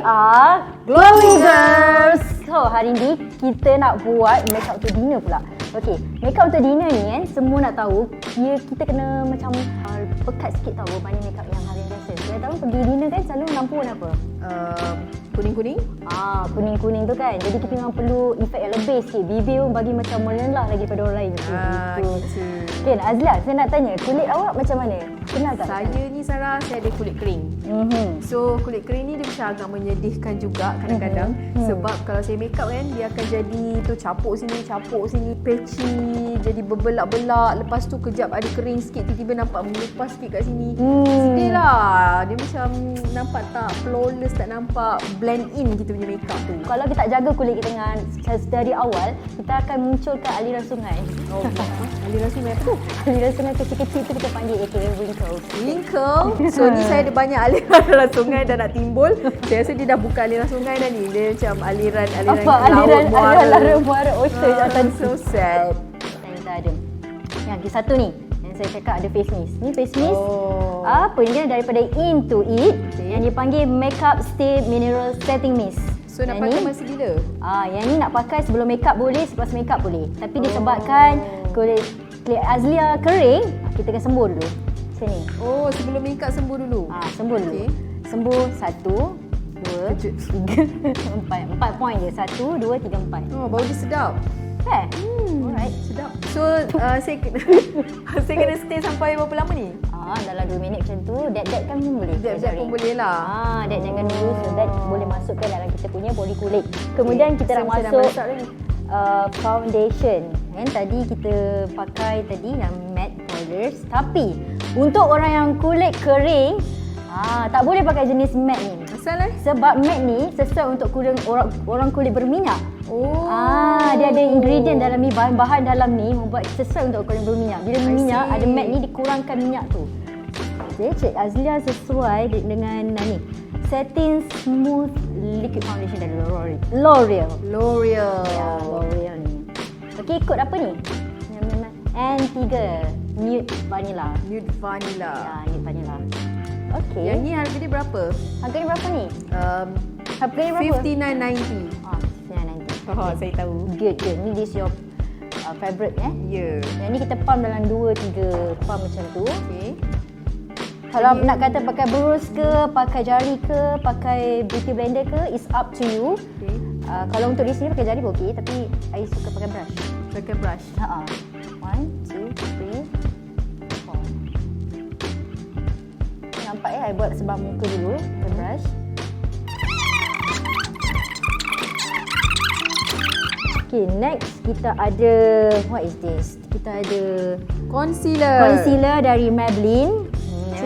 are Glowing Girls. So hari ni kita nak buat makeup untuk dinner pula. Okay, makeup untuk dinner ni kan, semua nak tahu kita kena macam pekat sikit tau berbanding makeup yang hari biasa. Kita tahu pergi dinner kan selalu nampu warna apa? Kuning-kuning. Kuning-kuning tu kan. Jadi kita memang perlu efek yang lebih sikit. Bibir pun bagi macam menelah lagi daripada orang lain. Gitu. Okay, Azla, saya nak tanya, kulit awak macam mana? Kenal tak? Saya ni Sarah, saya ada kulit kering. So kulit kering ni dia macam agak menyedihkan juga kadang-kadang. Sebab kalau saya makeup kan, dia akan jadi tu capuk sini, patchy, jadi berbelak-belak. Lepas tu kejap ada kering sikit, tiba-tiba nampak melupas sikit kat sini. Sedih lah. Dia macam nampak tak flawless, tak nampak blend in kita punya makeup tu. Kalau kita tak jaga kulit kita dengan dari awal, kita akan munculkan aliran sungai. Aliran sungai apa tu? Aliran sungai kecil-kecil tu kita panggil aka wrinkles. Wrinkle? So ni saya ada banyak aliran sungai dah nak timbul. Saya rasa dia dah bukan aliran sungai dah ni. Dia macam aliran laut muara ocean atas. So sad. Kita ada. Yang satu ni. Yang saya cakap ada face mist. Ni face mist. Apa ni kan daripada Into It. Yang dipanggil Makeup Stay Mineral Setting Mist. So nak pakai masa bila? Yang ni nak pakai sebelum makeup boleh, selepas makeup boleh. Tapi disebabkan kulit Azlia kering, kita akan sembuh dulu. Macam ni. Oh, sebelum makeup sembuh dulu? Sembuh dulu. Sembuh 1, 2, 3, 4. 4 point je. 1, 2, 3, 4. Oh, bau dia sedap. Alright. Sedap. So, saya kena stay sampai berapa lama ni? Dalam 2 minit macam tu, dab kan pun boleh. Dab pun boleh lah. Dab-dabkan dulu so that boleh masukkan dalam kita punya body kulit. Kemudian kita nak masuk foundation. Kan tadi kita pakai tadi yang matte powders. Tapi untuk orang yang kulit kering, tak boleh pakai jenis matte ni. Asal sebab matte ni sesuai untuk orang kulit berminyak. Dia ada ingredient dalam ni, bahan-bahan dalam ni membuat sesuai untuk kulit berminyak. Bila berminyak, ada matte ni dikurangkan minyak tu. Jadi Cik Azlia sesuai dengan ni. Setting Smooth Liquid Foundation dari L'Oreal. L'Oreal ni. Okey, kod apa ni? N3 Nude Vanilla. Nude Vanilla. Nude Vanilla. Okey. Yang ni harga dia berapa? Harga dia berapa ni? Harga dia berapa? $59.90. Saya tahu. Good. Ni this your favorite Ya. Yang ni kita pump dalam 2-3 pump macam tu. Okey. Kalau nak kata pakai burus ke, pakai jari ke, pakai beauty blender ke, it's up to you. Okay. Kalau untuk di sini pakai jari pun okey, tapi I suka pakai brush. Pakai brush. 1, 2, 3, 4. Nampak I buat sebelah muka dulu, pakai brush. Okay, next kita ada, what is this? Kita ada concealer dari Maybelline.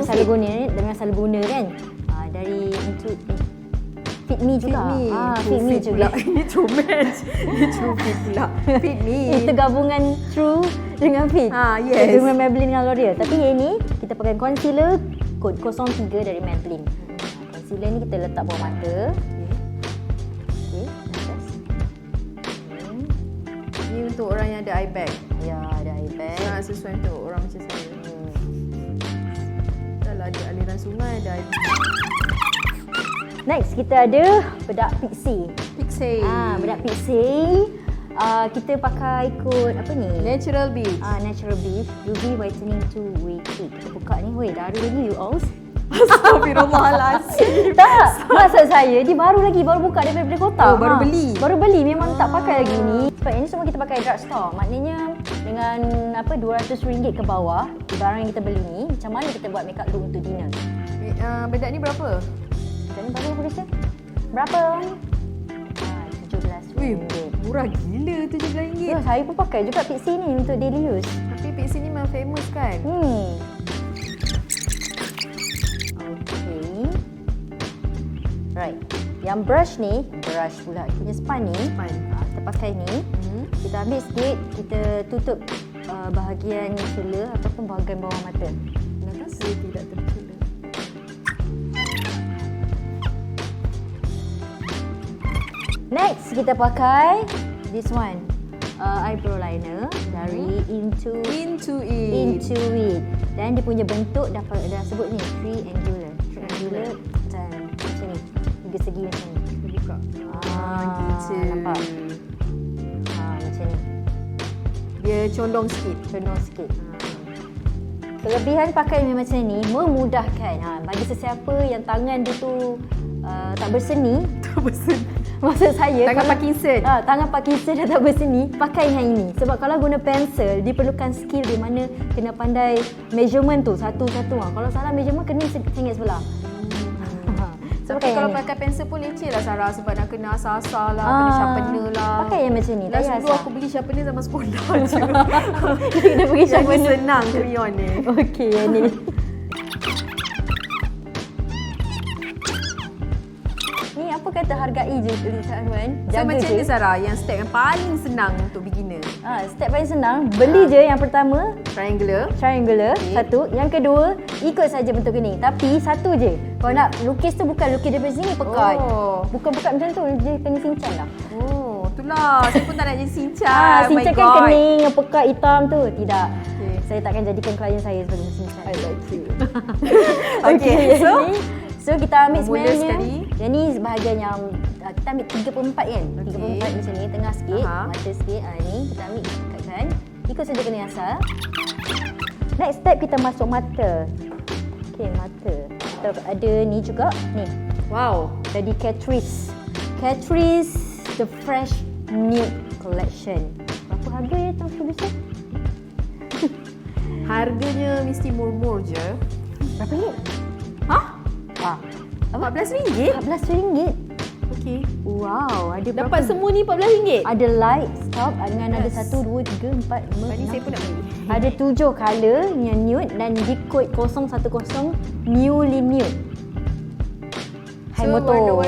Dengan selalu guna kan. Dari untuk Fit Me juga. Fit Me juga. Ini true match. Ini true fit pula. Fit Me. Itu gabungan True dengan Fit. Yes. Dengan Maybelline dengan L'Oreal. Tapi yang ni kita pakai concealer kod 03 dari Maybelline. Concealer ni kita letak bawah mata. Okey, atas. Ini untuk orang yang ada eye bag. Ya, ada eye bag. Sangat sesuai untuk orang macam saya. Ada aliran sungai, ada air. Next kita ada bedak pixie. Bedak pixie. Kita pakai kod apa ni? Natural Beach. Natural Beach UV Whitening 2 Way Kit. Kita buka ni. Weh, darah lagi you all. Astagfirullahaladzim. Tak, maksud saya dia baru buka daripada kotak. Baru beli. Memang tak pakai lagi ni. Sebab ini semua kita pakai Drugstore. Maknanya dengan RM200 ke bawah barang yang kita beli ni, macam mana kita buat makeup look untuk dinner? Bedak ni berapa? Bedak ni berapa Malaysia? Berapa? RM17. Murah gila RM17. Ya, saya pun pakai juga pixie ni untuk daily use. Tapi pixie ni memang famous kan? Okay. Right. Yang brush pula. Punya span ni. Kita pakai ni. Kita ambil sikit, kita tutup bahagian celah ataupun bahagian bawah mata. Kenapa saya tidak tercelah? Next, kita pakai this one. Eyebrow liner dari Into It. Dan dia punya bentuk dah sebut ni, triangular dan macam ni. 3 segi macam ni. Kita buka. Gitu. Nampak? Macam ni. Dia condong sikit. Kelebihan pakai yang macam ni memudahkan. Bagi sesiapa yang tangan dia tu tak berseni. Maksud saya Tangan Parkinson. Tangan Parkinson dah tak berseni, pakai yang ini. Sebab kalau guna pensel, diperlukan skill di mana kena pandai measurement tu satu-satu. Kalau salah measurement kena sengit sebelah. So, tapi kalau pakai pensel pun leceh lah Sarah, sebab nak kena asal-asal lah, kena sharpener lah. Pakai yang macam ni. Last dulu aku beli sharpener zaman sekolah je. Kita pergi sharpener. Senang crayon ni. Okey, yang ni. Ni apa kata hargai je tuan-tuan. So macam ni Sarah, yang step yang paling senang untuk beginner. Step paling senang, beli je yang pertama. Triangular. Okay. Satu. Yang kedua, ikut saja bentuk ni. Tapi satu je. Kalau nak lukis tu bukan lukis daripada sini, pekat. Bukan pekat macam tu, dia kena cincang lah. Itulah. Saya pun tak nak jadi cincang. Cincang kan kening, pekat hitam tu. Tidak. Okay. Saya takkan jadikan klien saya sebagai cincang. I like you. Okay, so kita ambil sebenarnya. Yang ni bahagian yang kita ambil 3/4 kan. 3/4 macam ni, tengah sikit, mata sikit. Ni kita ambil ikatkan. Ikut saja kena asal. Next step kita masuk mata. Okay, mata. Kita ada ni juga, ni. Wow. Jadi Catrice The Fresh Nude Collection. Berapa harga ya Tuan Producer? Harganya mesti murmur je. Berapa ringgit? RM14? RM14. Okey. Wow, ada berapa? Dapat semua ni RM14? Ada light, stop, dengan ada 1, 2, 3, 4, 5, Tadi saya pun nak beli. Ada 7 colour yang nude dan di kod 010 newly nude. Hai So motor.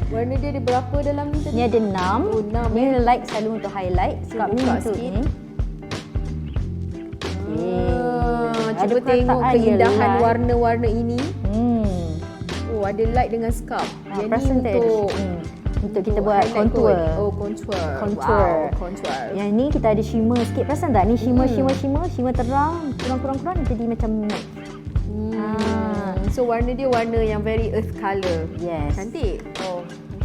warna dia ada berapa dalam ni tadi? Ni ada 6. 6. Ni light selalu untuk highlight. Sebab ni buka untuk sikit. ni. Cuba tengok keindahan warna-warna ini. Ada light dengan scarf. Yang ni untuk kita buat contour. Contour. Contour. Wow, contour. Yang ni kita ada shimmer sikit. Perasan tak? Ni shimmer terang, kurang jadi macam matte. So warna dia warna yang very earth colour. Yes. Cantik.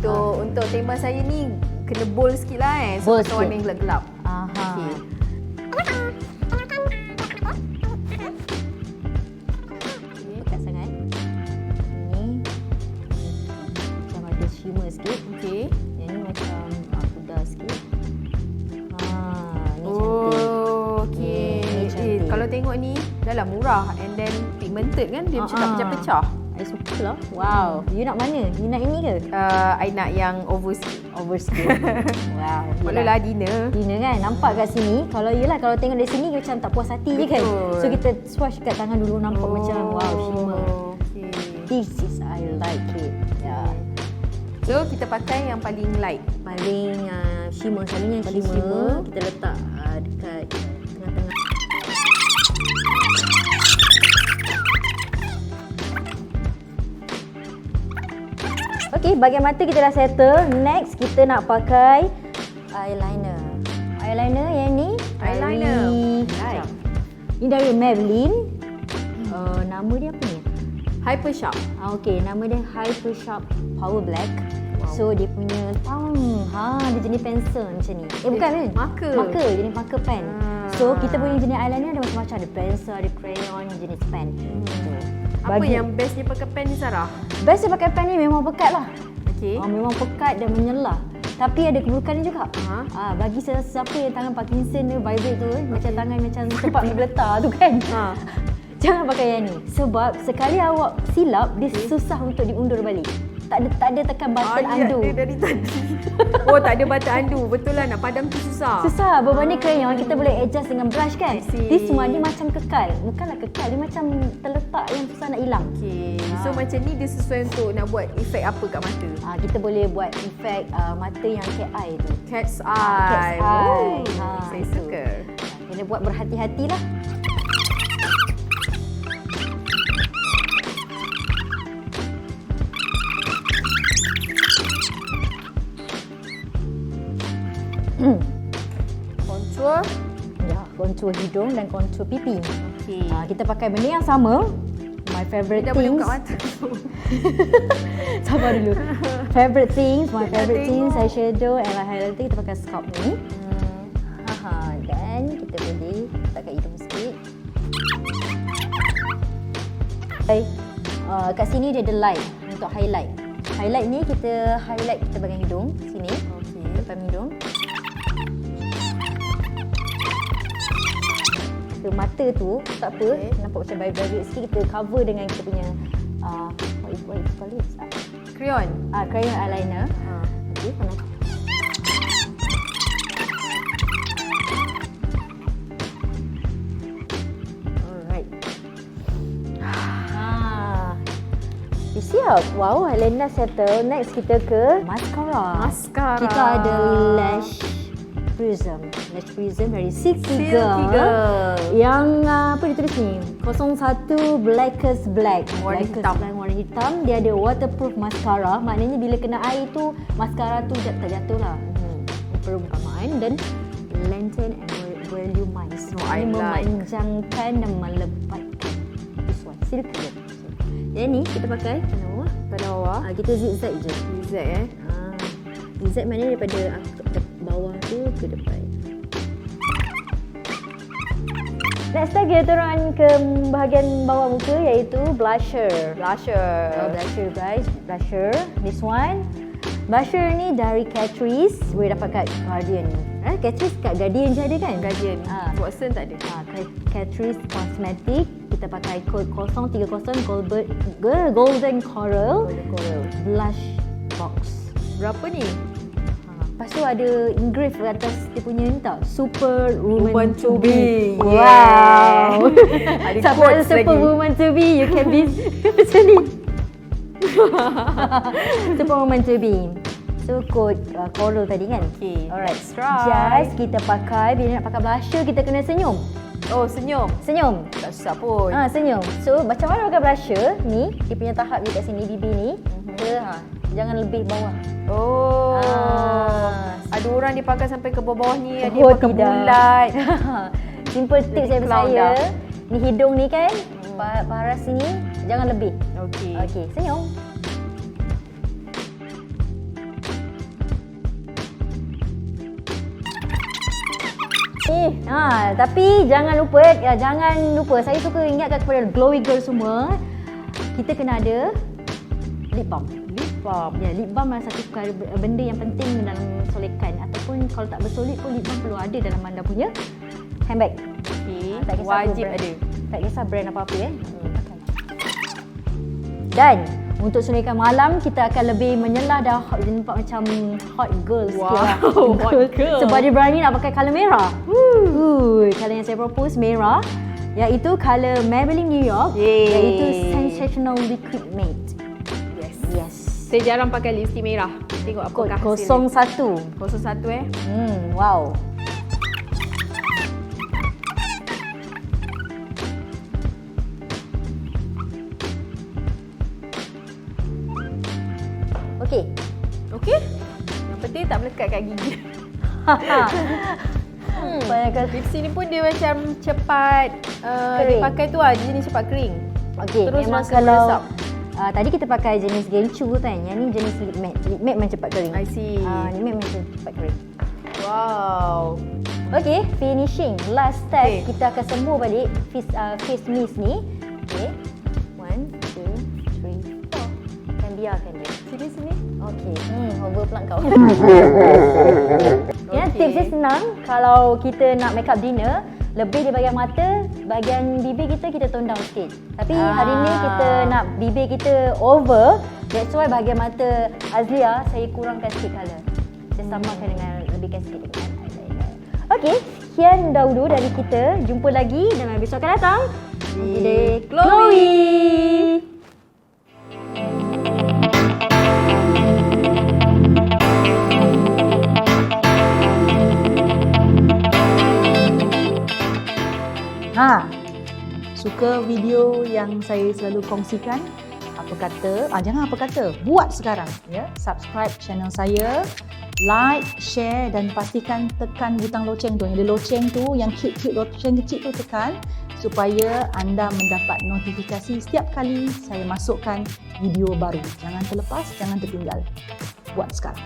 Untuk tema saya ni kena bold sikit lah Bold so warna yang gelap-gelap. Okay. Pekat sangat. Ni macam ada shimmer sikit. Okey. Yang ni macam pudar sikit. Ni cantik. Okey. Ni cantik. Kalau tengok ni dah lah murah and then pigmented kan, dia macam tak pecah-pecah. I suka lah. Wow. You nak mana? You nak ini ke? I nak yang over sikit. Wow. Walau dinner. Dinner kan? Nampak kat sini. Kalau kalau tengok dari sini macam tak puas hati je kan? So kita swatch kat tangan dulu, nampak macam wow, shimmer. Okay. This is I like it. Yeah. So kita pakai yang paling light. Paling shimmer. Selalunya yang shimmer kita letak dekat tengah-tengah. Okey, bahagian mata kita dah settle. Next, kita nak pakai eyeliner. Eyeliner yang ni. Eyeliner. Ini dari Maybelline. Nama dia apa ni? Hyper Sharp. Okey, nama dia Hyper Sharp Power Black. Wow. So dia punya dia jenis pensel macam ni. Bukan kan? Marker, jenis marker pen. So kita punya jenis eyeliner ada macam-macam, ada pensel, ada crayon, jenis pen. Apa yang bestnya pakai pen ni Sarah? Bestnya pakai pen ni memang pekat lah. Okey. Memang pekat dan menyelah. Tapi ada keburukannya juga. Bagi sesiapa yang tangan Parkinson dia vibrate tu, macam tangan macam tempat bergeletar tu kan. Jangan pakai yang ni. Sebab sekali awak silap, dia susah untuk diundur balik. Tak ada tekan button undo. Ada dari tadi. Tak ada button undo. Betul lah, nak padam tu susah. Susah. Berbanding crayon, kita boleh adjust dengan brush kan. Dia semua dia macam kekal. Bukanlah kekal, dia macam terletak yang susah nak hilang. Okay. So macam ni dia sesuai untuk nak buat efek apa kat mata? Kita boleh buat efek mata yang cat eye tu. Cat's eye. Cat's eye. Saya suka. Kena buat berhati-hatilah. Contour. Ya, kontur hidung dan kontur pipi. Okey. Kita pakai benda yang sama. my favorite Dah boleh things. buka mata. Sabar dulu. Favorite things, my favorite things, eyeshadow and highlighter kita pakai scalp ni. Dan kita boleh letakkan hidung sikit. Kat sini dia ada light untuk highlight. Highlight ni kita highlight kita bahagian hidung sini. Okey, depan hidung. Ke mata tu tak apa, nampak macam vibrate sikit, kita cover dengan kita punya what you call it? Crayon. Crayon eyeliner. Okey, panas. Siap. Wow, eyeliner settle. Next kita ke mascara. Kita ada lash prism. Lash prism dari Silky Girl. Yang apa dia tulis ni? 01 Blackest Black. Warna hitam. Dia ada waterproof mascara. Maknanya bila kena air tu, mascara tu tak jatuh lah. Perlu kemaan. Dan lengthen and volumize. Memanjangkan dan melepatkan. This one, Silky Girl. Yang ni kita pakai pada bawah. Kita zigzag je. Zigzag Zigzag maknanya daripada bawah tu ke depan. Next kita turun ke bahagian bawah muka iaitu blusher. Blusher guys. Blusher. This one. Blusher ni dari Catrice. Boleh dapat kat Guardian. Catrice kat Guardian je ada kan? Guardian. Watson tak ada. Catrice Cosmetic. Kita pakai kod 030 Golden Coral Blush Box. Berapa ni? Lepas tu ada engrave kat atas dia punya ni tau. Super woman to be. Wow. Ada quotes lagi. Super woman to be, you can be macam ni. Super woman to be. So kod coral tadi kan? Okay. Alright. Let's try. Just kita pakai, bila nak pakai blusher kita kena senyum. Oh, senyum. Tak susah pun. Senyum. So macam mana pakai blusher ni, dia punya tahap ni kat sini bibir ni. Jangan lebih bawah. Ada orang dia pakai sampai ke bawah ni, ada yang pakai bulat. Simple tips dari saya. Ni hidung ni kan, paras sini jangan lebih. Okey, senyum. Tapi jangan lupa, saya suka ingatkan kepada glowy girl semua, kita kena ada lip balm. Ya, lip balm adalah satu benda yang penting dalam solekan, ataupun kalau tak bersolek pun lip balm perlu ada dalam anda punya handbag. Tak kisah wajib ada. Tak kisah brand apa-apa Dan untuk solekan malam, kita akan lebih menyelah dah nampak macam hot girl sikit lah. Hot girl. Sebab dia berani nak pakai colour merah. Colour yang saya propose merah, iaitu colour Maybelline New York. Iaitu Sensational Liquid Matte. Yes. Saya jarang pakai lipstick merah. Tengok apakah hasilnya. 01 Wow. Okey. Yang penting tak melekat kat gigi. Lipstick ni pun dia macam cepat dia pakai tu jenis cepat kering. Okey, terus memang rasa kalau meresap. Tadi kita pakai jenis gencu kan. Yang ni jenis lip matte. Lip matte memang cepat kering. I see. Lip matte memang cepat kering. Wow. Okey, finishing. Last step, kita akan sembuh balik face mist ni. Okey. 1, 2, 3, 4. Kan biarkan dia. Sini. Okey. Over pula kau. Tips dia senang. Kalau kita nak make up dinner, lebih di bahagian mata, bahagian bibir kita tone down sikit. Tapi hari ni kita nak bibir kita over. That's why bahagian mata Azlia saya kurangkan sikit colour. Saya samakan dengan lebihkan sikit dengan eyeliner. Okey, sekian dahulu dari kita. Jumpa lagi dalam episod akan datang di Chloe. Suka video yang saya selalu kongsikan? Jangan apa kata, buat sekarang ya. Subscribe channel saya like, share dan pastikan tekan butang loceng tu. Yang ada loceng tu, yang cute-cute loceng kecil tu tekan supaya anda mendapat notifikasi setiap kali saya masukkan video baru. Jangan terlepas, jangan tertinggal. Buat sekarang.